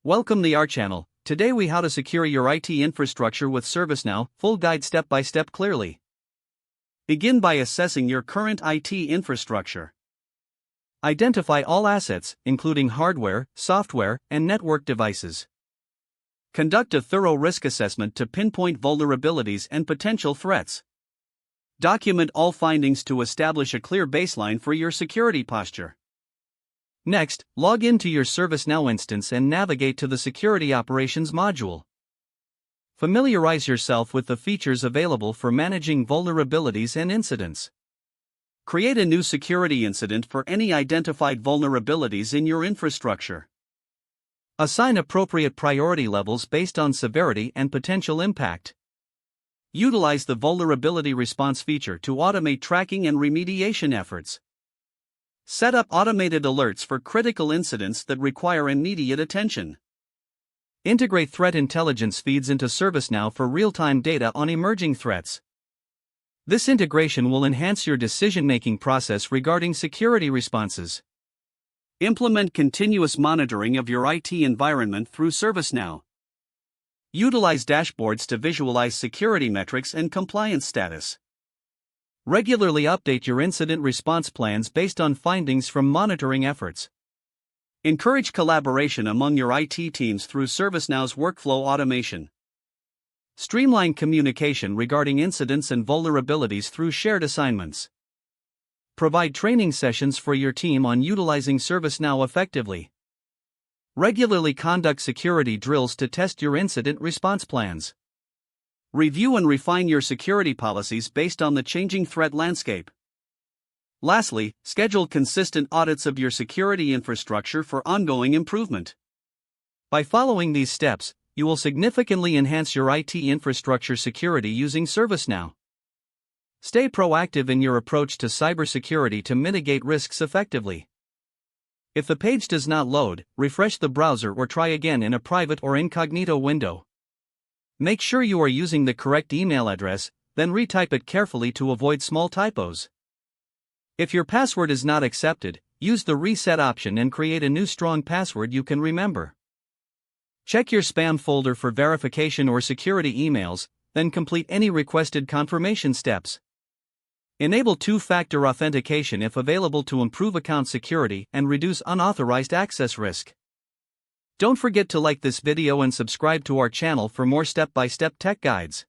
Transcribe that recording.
Welcome to our channel. Today we how to secure your IT infrastructure with ServiceNow, full guide step by step clearly. Begin by assessing your current IT infrastructure. Identify all assets, including hardware, software, and network devices. Conduct a thorough risk assessment to pinpoint vulnerabilities and potential threats. Document all findings to establish a clear baseline for your security posture. Next, log into your ServiceNow instance and navigate to the Security Operations module. Familiarize yourself with the features available for managing vulnerabilities and incidents. Create a new security incident for any identified vulnerabilities in your infrastructure. Assign appropriate priority levels based on severity and potential impact. Utilize the vulnerability response feature to automate tracking and remediation efforts. Set up automated alerts for critical incidents that require immediate attention. Integrate threat intelligence feeds into ServiceNow for real-time data on emerging threats. This integration will enhance your decision-making process regarding security responses. Implement continuous monitoring of your IT environment through ServiceNow. Utilize dashboards to visualize security metrics and compliance status. Regularly update your incident response plans based on findings from monitoring efforts. Encourage collaboration among your IT teams through ServiceNow's workflow automation. Streamline communication regarding incidents and vulnerabilities through shared assignments. Provide training sessions for your team on utilizing ServiceNow effectively. Regularly conduct security drills to test your incident response plans. Review and refine your security policies based on the changing threat landscape. Lastly, schedule consistent audits of your security infrastructure for ongoing improvement. By following these steps, you will significantly enhance your IT infrastructure security using ServiceNow. Stay proactive in your approach to cybersecurity to mitigate risks effectively. If the page does not load, refresh the browser or try again in a private or incognito window. Make sure you are using the correct email address, then retype it carefully to avoid small typos. If your password is not accepted, use the reset option and create a new strong password you can remember. Check your spam folder for verification or security emails, then complete any requested confirmation steps. Enable two-factor authentication if available to improve account security and reduce unauthorized access risk. Don't forget to like this video and subscribe to our channel for more step-by-step tech guides.